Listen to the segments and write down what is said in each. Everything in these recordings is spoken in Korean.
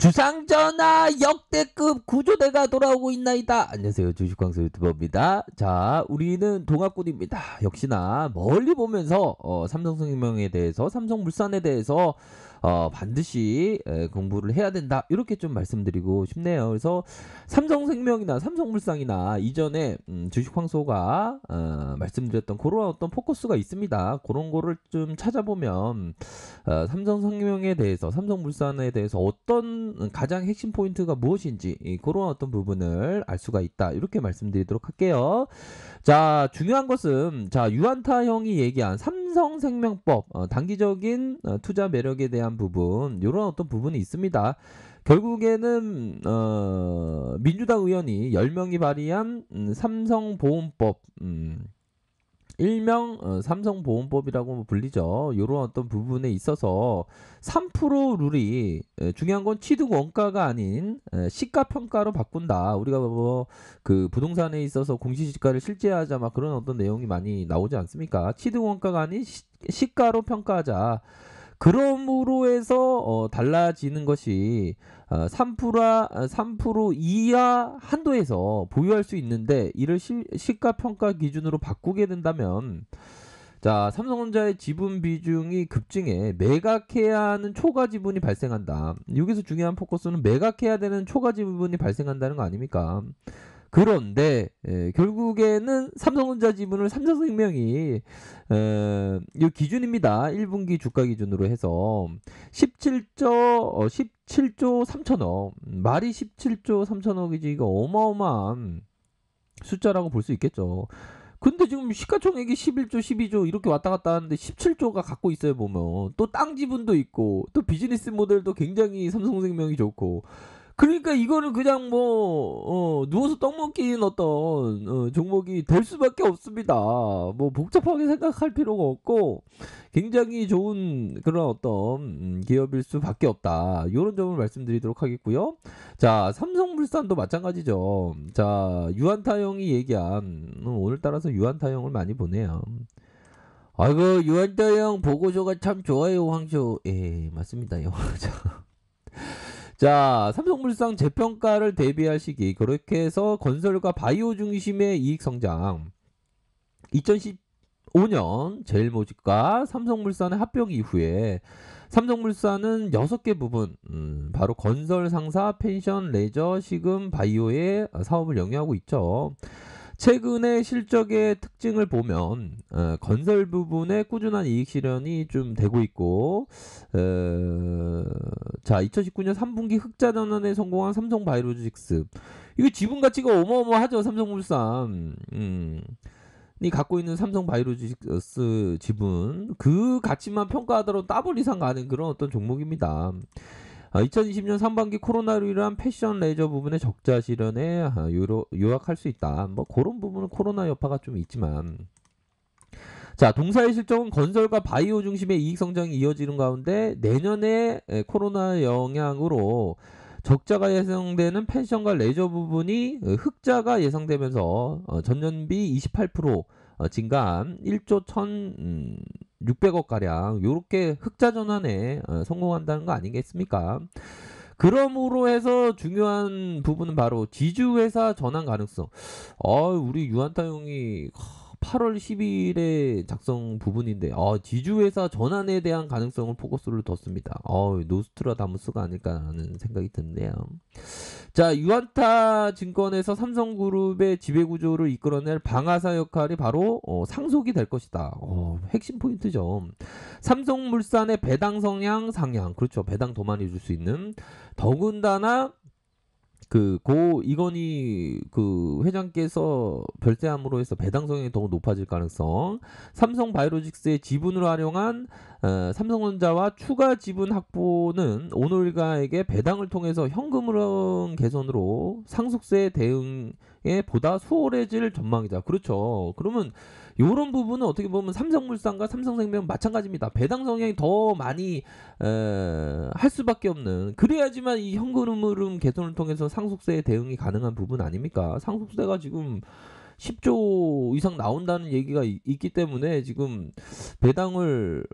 주상전하 역대급 구조대가 돌아오고 있나이다. 안녕하세요, 주식광수 유튜버입니다. 자, 우리는 동학군입니다. 역시나 멀리 보면서 삼성생명에 대해서, 삼성물산에 대해서 반드시 공부를 해야 된다, 이렇게 좀 말씀드리고 싶네요. 그래서 삼성생명이나 삼성물산이나 이전에 주식광수가 말씀드렸던 그런 어떤 포커스가 있습니다. 그런 거를 좀 찾아보면 삼성생명에 대해서, 삼성물산에 대해서 어떤 가장 핵심 포인트가 무엇인지, 그런 어떤 부분을 알 수가 있다, 이렇게 말씀드리도록 할게요. 자, 중요한 것은, 자, 유한타 형이 얘기한 삼성생명법, 단기적인 투자 매력에 대한 부분, 이런 어떤 부분이 있습니다. 결국에는 민주당 의원이 10명이 발의한 삼성보험법, 일명 삼성보험법이라고 불리죠. 이런 어떤 부분에 있어서 3% 룰이, 중요한 건 취득 원가가 아닌 시가평가로 바꾼다. 우리가 뭐 그 부동산에 있어서 공시지가를 실제하자, 막 그런 어떤 내용이 많이 나오지 않습니까? 취득 원가가 아닌 시가로 평가하자. 그럼으로 해서 달라지는 것이 3% 이하 한도에서 보유할 수 있는데, 이를 시가평가 기준으로 바꾸게 된다면, 자, 삼성전자의 지분 비중이 급증해 매각해야 하는 초과 지분이 발생한다. 여기서 중요한 포커스는 매각해야 되는 초과 지분이 발생한다는 거 아닙니까? 그런데 결국에는 삼성전자 지분을 삼성생명이 이 기준입니다. 1분기 주가 기준으로 해서 17조 3천억, 말이 17조 3천억이지, 이거 어마어마한 숫자라고 볼 수 있겠죠. 근데 지금 시가총액이 11조 12조 이렇게 왔다 갔다 하는데 17조가 갖고 있어요. 보면 또 땅 지분도 있고, 또 비즈니스 모델도 굉장히 삼성생명이 좋고, 그러니까 이거는 그냥 뭐 누워서 떡 먹기인 어떤 종목이 될 수밖에 없습니다. 뭐 복잡하게 생각할 필요가 없고, 굉장히 좋은 그런 어떤 기업일 수밖에 없다, 이런 점을 말씀드리도록 하겠고요. 자, 삼성물산도 마찬가지죠. 자, 유한타 형이 얘기한, 오늘따라서 유한타 형을 많이 보네요. 아이고, 유한타 형 보고서가 참 좋아요, 황쇼. 예, 맞습니다. 자, 삼성물산 재평가를 대비할 시기, 그렇게 해서 건설과 바이오 중심의 이익 성장. 2015년 제일모직과 삼성물산의 합병 이후에 삼성물산은 6개 부분, 바로 건설, 상사, 펜션, 레저, 식음, 바이오의 사업을 영위하고 있죠. 최근의 실적의 특징을 보면 건설 부분에 꾸준한 이익 실현이 좀 되고 있고, 자, 2019년 3분기 흑자 전환에 성공한 삼성바이오로직스, 이거 지분 가치가 어마어마하죠. 삼성물산 이 갖고 있는 삼성바이오로직스 지분, 그 가치만 평가하더라도 더블 이상 가는 그런 어떤 종목입니다. 2020년 상반기 코로나로 인한 패션 레저 부분의 적자 실현에 요약할 수 있다. 뭐 그런 부분은 코로나 여파가 좀 있지만, 자, 동사의 실적은 건설과 바이오 중심의 이익 성장이 이어지는 가운데 내년에 코로나 영향으로 적자가 예상되는 펜션과 레저 부분이 흑자가 예상되면서 전년비 28% 증가한 1조 1,600억 가량, 요렇게 흑자 전환에 성공한다는 거 아니겠습니까? 그러므로 해서 중요한 부분은 바로 지주회사 전환 가능성. 우리 유한타 형이 8월 10일에 작성 부분인데, 지주회사 전환에 대한 가능성을 포커스를 뒀습니다. 노스트라다무스가 아닐까라는 생각이 드는데요. 자, 유한타 증권에서 삼성그룹의 지배구조를 이끌어낼 방아사 역할이 바로 상속이 될 것이다. 핵심 포인트죠. 삼성물산의 배당 성향 상향, 그렇죠. 배당 더 많이 줄 수 있는, 더군다나 고 이건희 회장께서 별세함으로 해서 배당 성향이 더욱 높아질 가능성, 삼성바이오로직스의 지분을 활용한 삼성전자와 추가 지분 확보는 오노일가에게 배당을 통해서 현금 흐름 개선으로 상속세 대응에 보다 수월해질 전망이다. 그렇죠. 그러면 이런 부분은 어떻게 보면 삼성물산과 삼성생명 마찬가지입니다. 배당 성향이 더 많이 할 수밖에 없는, 그래야지만 이 현금 흐름 개선을 통해서 상속세 대응이 가능한 부분 아닙니까? 상속세가 지금 10조 이상 나온다는 얘기가 있기 때문에 지금 배당을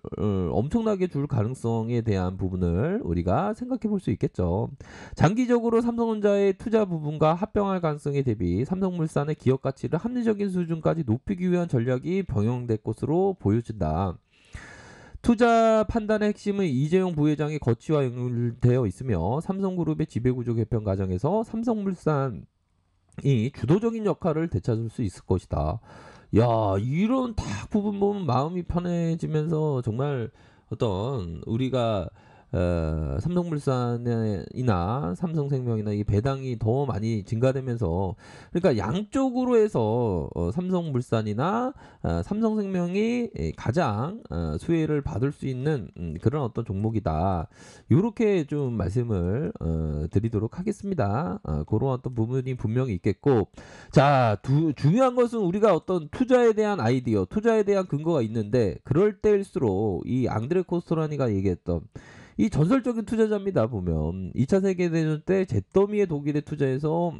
엄청나게 줄 가능성에 대한 부분을 우리가 생각해 볼 수 있겠죠. 장기적으로 삼성전자의 투자 부분과 합병할 가능성에 대비 삼성물산의 기업 가치를 합리적인 수준까지 높이기 위한 전략이 병행될 것으로 보여진다. 투자 판단의 핵심은 이재용 부회장의 거취와 연결되어 있으며 삼성그룹의 지배구조 개편 과정에서 삼성물산이 주도적인 역할을 되찾을 수 있을 것이다. 야, 이런 딱 부분 보면 마음이 편해지면서 정말 어떤 우리가 삼성물산이나 삼성생명이나 이 배당이 더 많이 증가되면서 그러니까 양쪽으로 해서 삼성물산이나 삼성생명이 가장 수혜를 받을 수 있는 그런 어떤 종목이다. 이렇게 좀 말씀을 드리도록 하겠습니다. 그런 어떤 부분이 분명히 있겠고, 자, 중요한 것은 우리가 어떤 투자에 대한 아이디어, 투자에 대한 근거가 있는데 그럴 때일수록 이 앙드레 코스토라니가 얘기했던 이 전설적인 투자자입니다. 보면 2차 세계대전 때 잿더미의 독일에 투자해서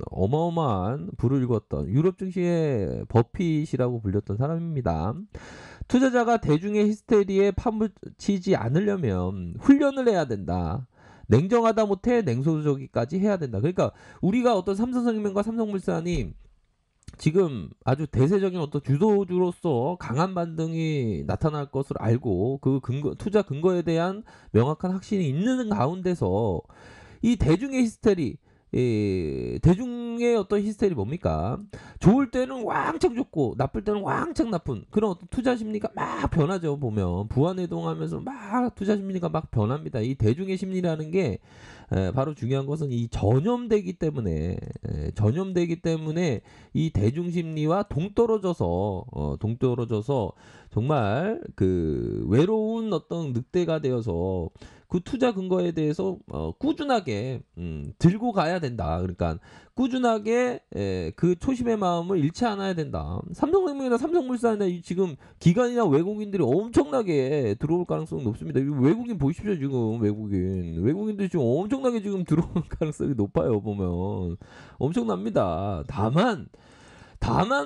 어마어마한 부를 일궜던 유럽 증시의 버핏이라고 불렸던 사람입니다. 투자자가 대중의 히스테리에 파묻히지 않으려면 훈련을 해야 된다. 냉정하다 못해 냉소적이까지 해야 된다. 그러니까 우리가 어떤 삼성생명과 삼성물산이 지금 아주 대세적인 어떤 주도주로서 강한 반등이 나타날 것을 알고 그 투자 근거에 대한 명확한 확신이 있는 가운데서 이 대중의 히스테리, 대중의 어떤 히스테리 뭡니까? 좋을 때는 왕창 좋고 나쁠 때는 왕창 나쁜 그런 어떤 투자 심리가 막 변하죠. 보면 부안해동하면서 막 투자 심리가 막 변합니다. 이 대중의 심리라는 게 바로 중요한 것은 이 전염되기 때문에 이 대중 심리와 동떨어져서 정말 그 외로운 어떤 늑대가 되어서 그 투자 근거에 대해서 꾸준하게 들고 가야 된다. 그러니까 꾸준하게 그 초심의 마음을 잃지 않아야 된다. 삼성생명이나 삼성물산이나 지금 기관이나 외국인들이 엄청나게 들어올 가능성이 높습니다. 외국인 보십시오. 지금 외국인들이 지금 엄청나게 지금 들어올 가능성이 높아요. 보면 엄청납니다. 다만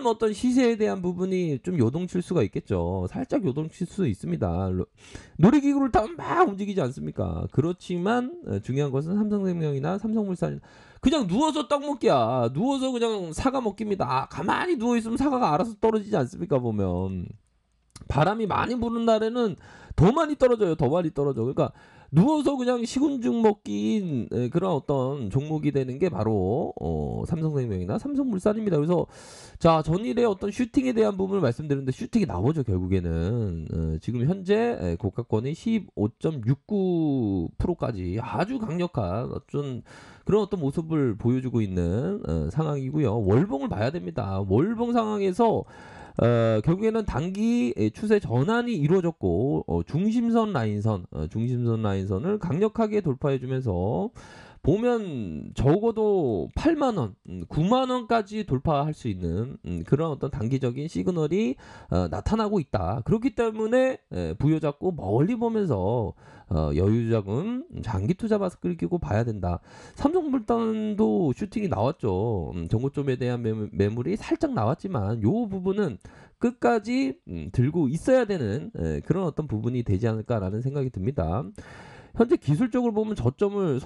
어떤 시세에 대한 부분이 좀 요동칠 수가 있겠죠. 살짝 요동칠 수 있습니다. 놀이기구를 타면 막 움직이지 않습니까? 그렇지만 중요한 것은 삼성생명이나 삼성물산 그냥 누워서 떡 먹기야. 누워서 그냥 사과 먹기입니다. 가만히 누워 있으면 사과가 알아서 떨어지지 않습니까? 보면 바람이 많이 부는 날에는 더 많이 떨어져요. 그러니까 누워서 그냥 시군죽 먹기인 그런 어떤 종목이 되는 게 바로 삼성생명이나 삼성물산입니다. 그래서 자, 전일의 어떤 슈팅에 대한 부분을 말씀드렸는데 슈팅이 나오죠. 결국에는 지금 현재 고가권이 15.69%까지 아주 강력한 어떤 그런 어떤 모습을 보여주고 있는 상황이고요. 월봉을 봐야 됩니다. 월봉 상황에서 결국에는 단기 추세 전환이 이루어졌고 중심선 라인선을 강력하게 돌파해주면서 보면 적어도 8만원, 9만원까지 돌파할 수 있는 그런 어떤 단기적인 시그널이 나타나고 있다. 그렇기 때문에 부여잡고 멀리 보면서 여유자금 장기 투자 마스크를 끼고 봐야 된다. 삼성물산도 슈팅이 나왔죠. 정고점에 대한 매물이 살짝 나왔지만 요 부분은 끝까지 들고 있어야 되는 그런 어떤 부분이 되지 않을까라는 생각이 듭니다. 현재 기술적으로 보면 저점을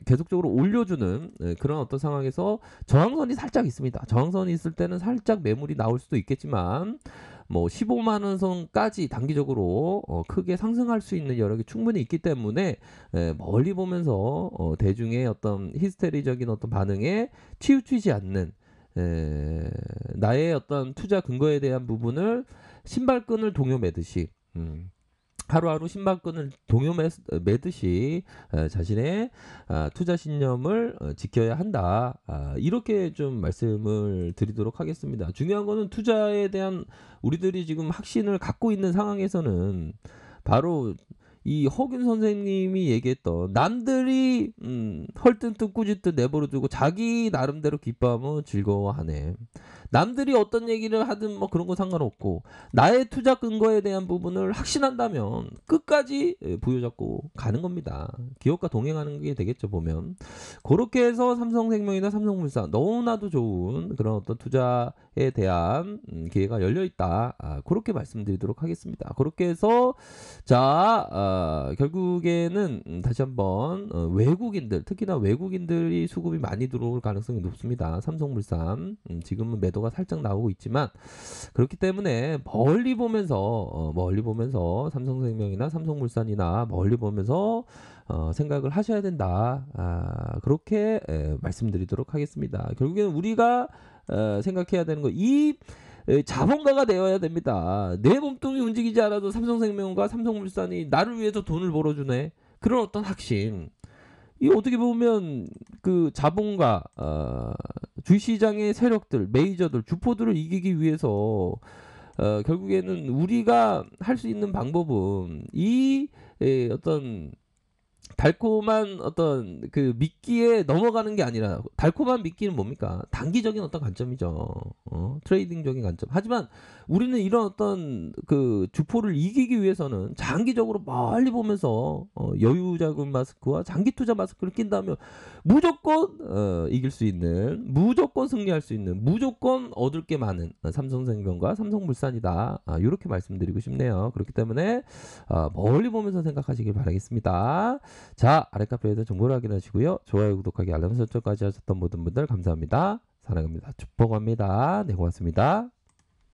계속적으로 올려주는 그런 어떤 상황에서 저항선이 살짝 있습니다. 저항선이 있을 때는 살짝 매물이 나올 수도 있겠지만 뭐 15만 원 선까지 단기적으로 크게 상승할 수 있는 여력이 충분히 있기 때문에 멀리 보면서 대중의 어떤 히스테리적인 어떤 반응에 치우치지 않는 나의 어떤 투자 근거에 대한 부분을 신발끈을 동요매듯이 하루하루 신발끈을 동요매듯이 자신의 투자 신념을 지켜야 한다. 이렇게 좀 말씀을 드리도록 하겠습니다. 중요한 거는 투자에 대한 우리들이 지금 확신을 갖고 있는 상황에서는 바로 이 허균 선생님이 얘기했던 남들이 헐뜯듯 꾸짖듯 내버려 두고 자기 나름대로 기뻐하면 즐거워하네. 남들이 어떤 얘기를 하든 뭐 그런 거 상관없고 나의 투자 근거에 대한 부분을 확신한다면 끝까지 부여잡고 가는 겁니다. 기업과 동행하는 게 되겠죠 보면. 그렇게 해서 삼성생명이나 삼성물산 너무나도 좋은 그런 어떤 투자에 대한 기회가 열려 있다. 그렇게 말씀드리도록 하겠습니다. 그렇게 해서 자, 결국에는 다시 한번 외국인들, 특히나 외국인들이 수급이 많이 들어올 가능성이 높습니다. 삼성물산 지금은 매도가 살짝 나오고 있지만 그렇기 때문에 멀리 보면서 삼성생명이나 삼성물산이나 멀리 보면서 생각을 하셔야 된다. 그렇게 말씀드리도록 하겠습니다. 결국에는 우리가 생각해야 되는 이 자본가가 되어야 됩니다. 내 몸뚱이 움직이지 않아도 삼성생명과 삼성물산이 나를 위해서 돈을 벌어주네. 그런 어떤 확신. 이 어떻게 보면 그 자본가, 주시장의 세력들, 메이저들, 주포들을 이기기 위해서 결국에는 우리가 할 수 있는 방법은 이 어떤 달콤한 어떤 그 미끼에 넘어가는 게 아니라 달콤한 미끼는 뭡니까? 단기적인 어떤 관점이죠. 트레이딩적인 관점. 하지만 우리는 이런 어떤 그 주포를 이기기 위해서는 장기적으로 멀리 보면서 여유자금 마스크와 장기 투자 마스크를 낀다면 무조건 이길 수 있는, 무조건 승리할 수 있는, 무조건 얻을 게 많은 삼성생명과 삼성물산이다. 이렇게 말씀드리고 싶네요. 그렇기 때문에 멀리 보면서 생각하시길 바라겠습니다. 자, 아래 카페에서 정보를 확인하시고요. 좋아요, 구독하기, 알람 설정까지 하셨던 모든 분들 감사합니다. 사랑합니다. 축복합니다. 네, 고맙습니다.